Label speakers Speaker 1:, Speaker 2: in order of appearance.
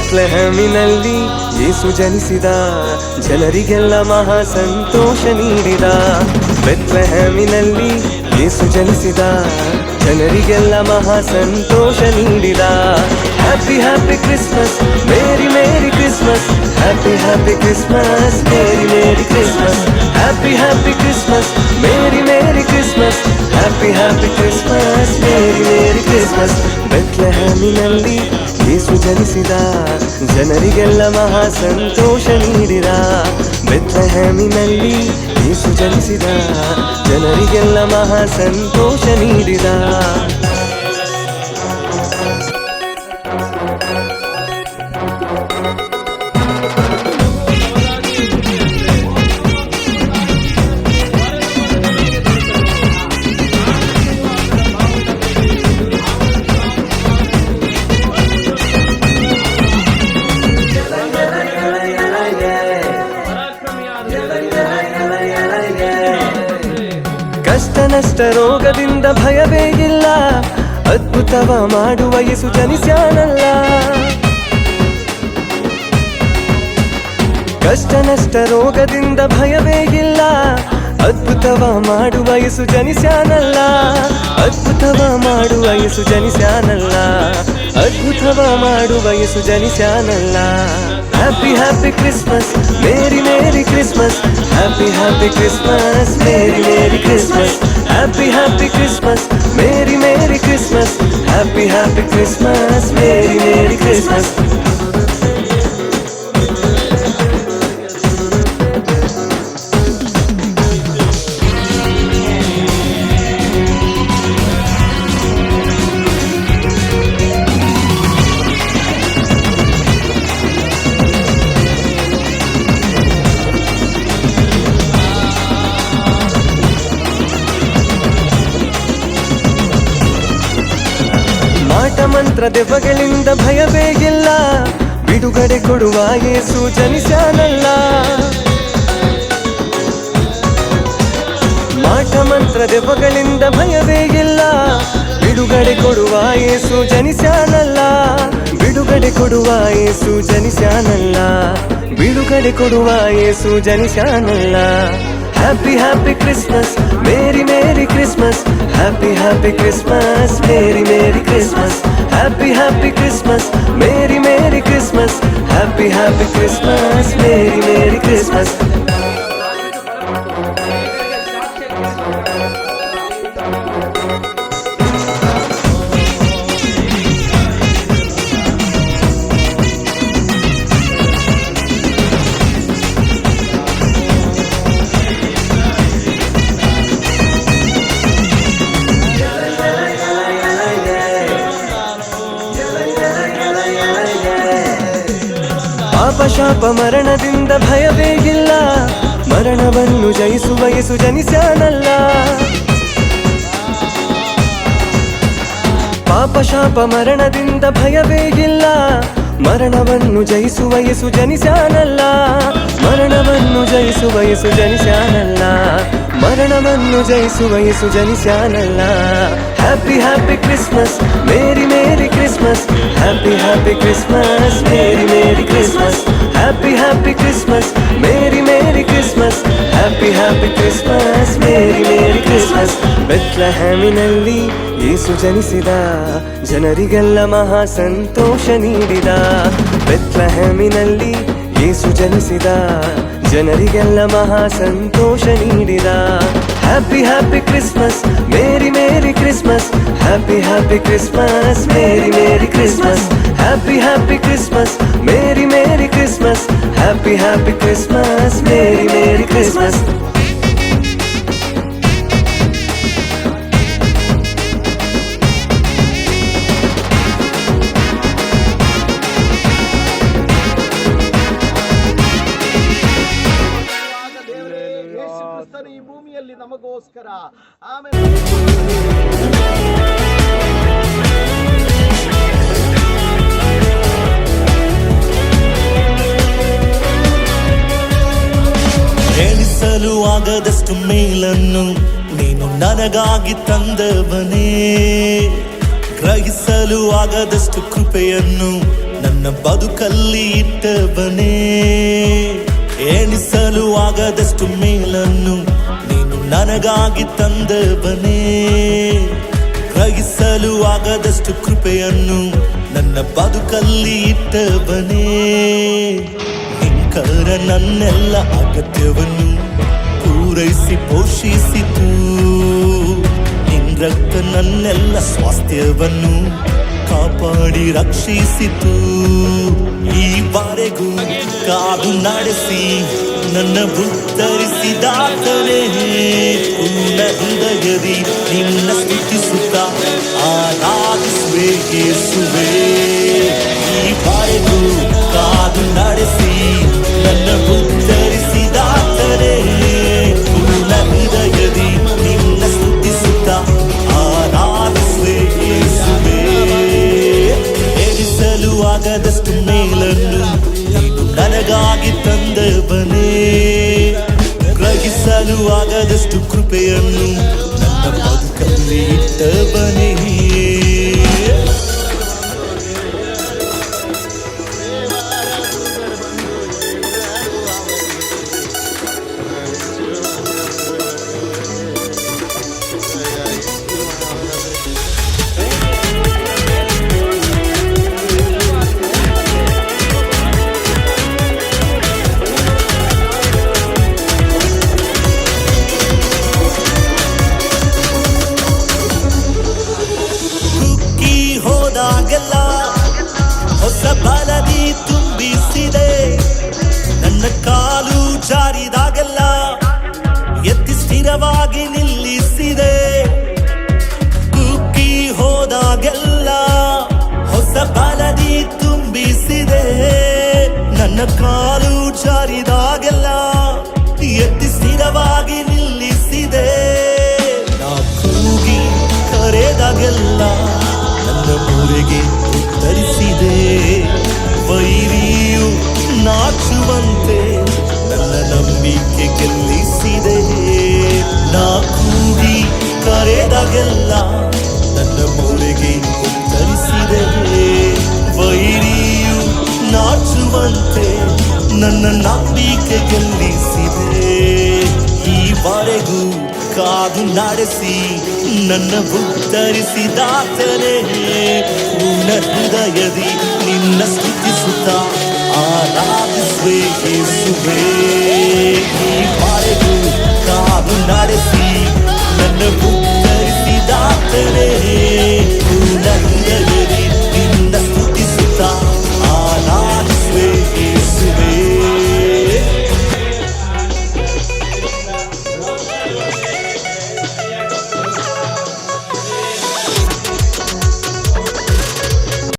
Speaker 1: ಬೆತ್ಲೆಹೇಮಿನಲ್ಲಿ ಯೇಸು ಜನಿಸಿದ, ಜನರಿಗೆಲ್ಲ ಮಹಾ ಸಂತೋಷ ನೀಡಿದ. ಬೆತ್ಲೆಹೇಮಿನಲ್ಲಿ ಯೇಸು ಜನಿಸಿದ, ಜನರಿಗೆಲ್ಲ ಮಹಾ ಸಂತೋಷ ನೀಡಿದ. Happy happy Christmas, merry merry Christmas, happy happy Christmas, merry merry Christmas, happy happy Christmas, merry merry Christmas, happy happy Christmas, merry merry Christmas. ಬೆತ್ಲೆಹೇಮಿನಲ್ಲಿ ಯೇಸು ಜನಿಸಿದ, ಜನರಿಗೆಲ್ಲ ಮಹಾ ಸಂತೋಷ ನೀಡಿದ. ಬೆತ್ಲೆಹೇಮಿನಲ್ಲಿ ಯೇಸು ಜನಿಸಿದ, ಜನರಿಗೆಲ್ಲ ಮಹಾ ಸಂತೋಷ ನೀಡಿದ. ಕಷ್ಟ ನಷ್ಟ ರೋಗದಿಂದ ಭಯವೇ ಇಲ್ಲ, ಅದ್ಭುತವ ಮಾಡುವ ಯೇಸು ಜನಿಸ್ಯಾನಲ್ಲ. ಕಷ್ಟ ನಷ್ಟ ರೋಗದಿಂದ ಭಯವೇ ಇಲ್ಲ, ಅದ್ಭುತವ ಮಾಡುವ ಯೇಸು ಜನಿಸ್ಯಾನಲ್ಲ. ಅದ್ಭುತವ ಮಾಡುವ ಯೇಸು ಜನಿಸ್ಯಾನಲ್ಲ, ಅದ್ಭುತವ ಮಾಡುವ ಯೇಸು ಜನಿಸ್ಯಾನಲ್ಲ. Happy happy Christmas, merry merry Christmas, happy happy Christmas, merry merry Christmas, happy happy Christmas, merry merry Christmas, happy happy Christmas, merry merry Christmas. ಮಾಟ ಮಂತ್ರ ದೆವ್ವಗಳಿಂದ ಭಯವೇ ಇಲ್ಲ, ಬಿಡುಗಡೆ ಕೊಡುವ ಯೇಸು ಜನಿಸ್ಯಾನಲ್ಲ. ಮಾಟ ಮಂತ್ರ ದೆವ್ವಗಳಿಂದ ಭಯವೇ ಇಲ್ಲ, ಬಿಡುಗಡೆ ಕೊಡುವ ಯೇಸು ಜನಿಸ್ಯಾನಲ್ಲ. ಬಿಡುಗಡೆ ಕೊಡುವ ಯೇಸು ಜನಿಸ್ಯಾನಲ್ಲ, ಬಿಡುಗಡೆ ಕೊಡುವ ಯೇಸು ಜನಿಸ್ಯಾನಲ್ಲ. Happy happy Christmas, merry merry Christmas, happy happy Christmas, merry merry Christmas, happy happy Christmas, merry merry Christmas, happy happy Christmas, merry merry Christmas. ಪಾಪ ಶಾಪ ಮರಣದಿಂದ ಭಯವೇ ಇಲ್ಲ, ಮರಣವನ್ನು ಜಯಿಸುವ ಯೇಸು ಜನಿಸ್ಯಾನಲ್ಲ. ಪಾಪ ಶಾಪ ಮರಣದಿಂದ ಭಯವೇ ಇಲ್ಲ, ಮರಣವನ್ನು ಜಯಿಸುವ ಯೇಸು ಜನಿಸ್ಯಾನಲ್ಲ. ಮರಣವನ್ನು ಜಯಿಸುವ ಯೇಸು ಜನಿಸ್ಯಾನಲ್ಲ, ಮರಣವನ್ನು ಜಯಿಸುವ ಯೇಸು ಜನಿಸ್ಯಾನಲ್ಲ. Happy happy Christmas, merry merry Christmas, happy happy Christmas, merry merry Christmas, happy happy Christmas, merry merry Christmas, happy happy Christmas, merry merry Christmas. ಬೆತ್ಲೆಹೇಮಿನಲ್ಲಿ ಯೇಸು ಜನಿಸಿದ, ಜನರಿಗೆಲ್ಲ ಮಹಾ ಸಂತೋಷ ನೀಡಿದ. ಬೆತ್ಲೆಹೇಮಿನಲ್ಲಿ ಯೇಸು ಜನಿಸಿದ, ಜನರಿಗೆಲ್ಲ ಮಹಾ ಸಂತೋಷ ನೀಡಿದ. Happy happy Christmas, merry merry Christmas, happy happy Christmas, merry merry Christmas, happy happy Christmas, merry merry Christmas, happy happy Christmas, merry merry Christmas.
Speaker 2: ಈ ಭೂಮಿಯಲ್ಲಿ ನಮಗೋಸ್ಕರ ಆಮೇಲೆ
Speaker 3: ಎಣಿಸಲು ಆಗದಷ್ಟು ಮೇಲನ್ನು ನೀನು ನನಗಾಗಿ ತಂದವನೇ, ಗ್ರಹಿಸಲು ಆಗದಷ್ಟು ಕೃಪೆಯನ್ನು ನನ್ನ ಬದುಕಲ್ಲಿ ಇಟ್ಟವನೇ. ಎಣಿಸಲು ಆಗದಷ್ಟು ಮೇಲನ್ನು ನೀನು ನನಗಾಗಿ ತಂದವನೇ. ಗ್ರಹಿಸಲು ಆಗದಷ್ಟು ಕೃಪೆಯನ್ನು ನನ್ನ ಬದುಕಲ್ಲಿ ಇಟ್ಟವನೇ. ನಿಂಕರ ನನ್ನೆಲ್ಲ ಅಗತ್ಯವನ್ನು ಪೂರೈಸಿ ಪೋಷಿಸಿತು. ನಿನ್ ರಕ್ತ ನನ್ನೆಲ್ಲ ಸ್ವಾಸ್ಥ್ಯವನ್ನು ಕಾಪಾಡಿ ರಕ್ಷಿಸಿತು. ಈವರೆಗೂ ಕಾದು ನಡೆಸಿ ನನ್ನ ಉದ್ಧರಿಸಿದಾತನೇ. ಪೂರ್ಣ ಹೃದಯದಿ ನಿನ್ನ ಸ್ತುತಿಸುತ್ತ ಆರಾಧಿಸುವೆ ಯೇಸುವೇ. ಈವರೆಗೂ ಕಾದು ನಡೆಸಿ ನನ್ನ ಉದ್ಧರಿಸಿದಾತನೇ. ಪೂರ್ಣ ಹೃದಯದಿ ನಿನ್ನ ಸ್ತುತಿಸುತ್ತ ಆರಾಧಿಸುವೆ ಯೇಸುವೇ. ಎಣಿಸಲು ಆಗದಷ್ಟು ಮೇಲನ್ನು ನೀನು ನನಗಾಗಿ ತಂದವನೇ. ಗ್ರಹಿಸಲು ಆಗದಷ್ಟು ಕೃಪೆಯನ್ನು ನನ್ನ ಬದುಕಲ್ಲಿ ಇಟ್ಟವನೇ. ಹೊಸ ಬಲದಿ ತುಂಬಿಸಿದೆ. ನನ್ನ ಕಾಲು ಜಾರಿದಾಗೆಲ್ಲ ಎತ್ತಿ ಸ್ಥಿರವಾಗಿ ನಿಲ್ಲಿಸಿದೆ. ಕುಕ್ಕಿ ಹೋದಾಗೆಲ್ಲ ಹೊಸ ಬಲದಿ ತುಂಬಿಸಿದೆ. ನನ್ನ ಕಾಲು ಜಾರಿದಾಗೆಲ್ಲ ಎತ್ತಿ ಸ್ಥಿರವಾಗಿ ನಿಲ್ಲಿಸಿದೆ. ನಾ ಕೂಗಿ ಕರೆದಾಗೆಲ್ಲ ನನ್ನ ಮೊರೆಗೆ ಉತ್ತರಿಸಿದೆ. ವೈರಿಯು ನಾಚುವಂತೆ ನನ್ನ ನಂಬಿಕೆ ಗೆಲ್ಲಿಸಿದೆ. ನಾ ಕೂಗಿ ಕರೆದಾಗೆಲ್ಲ ನನ್ನ ಮೊರೆಗೆ ಉತ್ತರಿಸಿದೆ. ವೈರಿಯು ನಾಚುವಂತೆ ನನ್ನ ನಂಬಿಕೆ ಗೆಲ್ಲಿಸಿದೆ. ಈವರೆಗೂ ಕಾದು ನಡೆಸಿ ನನ್ನ ಉದ್ಧರಿಸಿದಾತನೇ. ಪೂರ್ಣ ಹೃದಯದಿ ನಿನ್ನ ಸ್ತುತಿಸುತ್ತ ಆರಾಧಿಸುವೆ ಯೇಸುವೇ.